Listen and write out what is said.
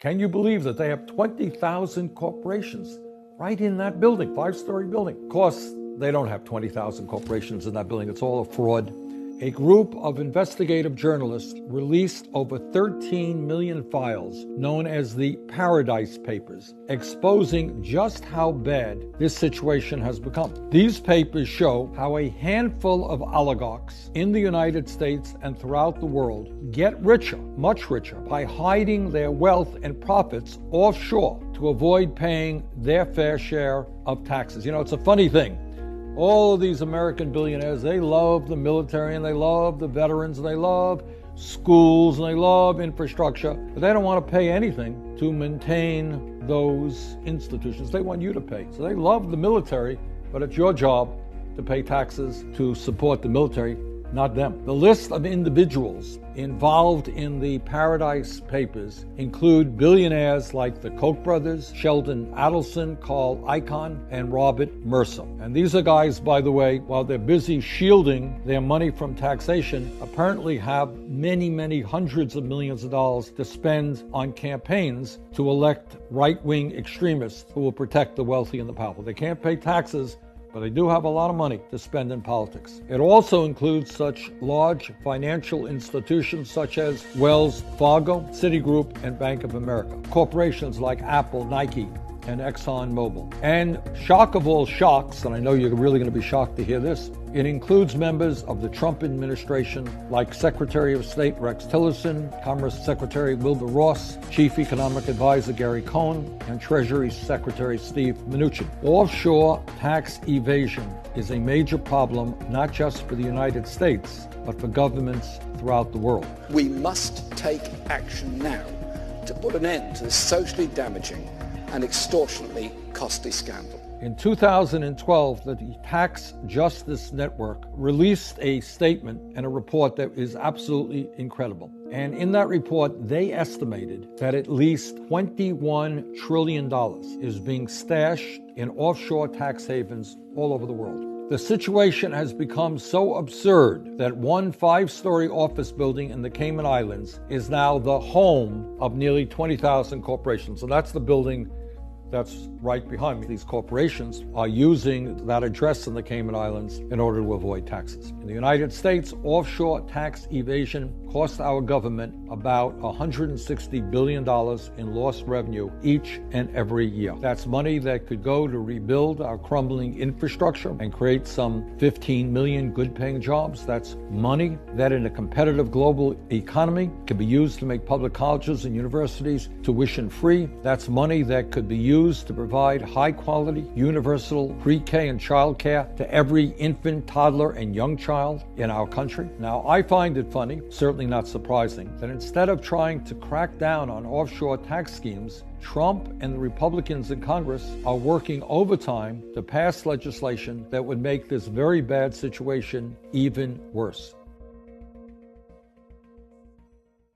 Can you believe that they have 20,000 corporations right in that building, five-story building? Of course, they don't have 20,000 corporations in that building. It's all a fraud. A group of investigative journalists released over 13 million files known as the Paradise Papers, exposing just how bad this situation has become. These papers show how a handful of oligarchs in the United States and throughout the world get richer, much richer, by hiding their wealth and profits offshore to avoid paying their fair share of taxes. You know, it's a funny thing. All of these American billionaires, they love the military and they love the veterans and they love schools and they love infrastructure, but they don't want to pay anything to maintain those institutions. They want you to pay. So they love the military, but it's your job to pay taxes to support the military, not them. The list of individuals involved in the Paradise Papers include billionaires like the Koch brothers, Sheldon Adelson, Carl Icahn, and Robert Mercer. And these are guys, by the way, while they're busy shielding their money from taxation, apparently have many, many hundreds of millions of dollars to spend on campaigns to elect right-wing extremists who will protect the wealthy and the powerful. They can't pay taxes, but they do have a lot of money to spend in politics. It also includes such large financial institutions such as Wells Fargo, Citigroup, and Bank of America. Corporations like Apple, Nike, and ExxonMobil. And shock of all shocks, and I know you're really going to be shocked to hear this, it includes members of the Trump administration like Secretary of State Rex Tillerson, Commerce Secretary Wilbur Ross, Chief Economic Advisor Gary Cohn, and Treasury Secretary Steve Mnuchin. Offshore tax evasion is a major problem not just for the United States, but for governments throughout the world. We must take action now to put an end to this socially damaging and extortionately costly scandal. In 2012, the Tax Justice Network released a statement and a report that is absolutely incredible. And in that report, they estimated that at least $21 trillion is being stashed in offshore tax havens all over the world. The situation has become so absurd that one 5-story office building in the Cayman Islands is now the home of nearly 20,000 corporations. So that's the building that's right behind me. These corporations are using that address in the Cayman Islands in order to avoid taxes. In the United States, offshore tax evasion cost our government about $160 billion in lost revenue each and every year. That's money that could go to rebuild our crumbling infrastructure and create some 15 million good-paying jobs. That's money that in a competitive global economy could be used to make public colleges and universities tuition-free. That's money that could be used to provide high-quality, universal pre-K and child care to every infant, toddler, and young child in our country. Now, I find it funny, certainly not surprising, that instead of trying to crack down on offshore tax schemes, Trump and the Republicans in Congress are working overtime to pass legislation that would make this very bad situation even worse.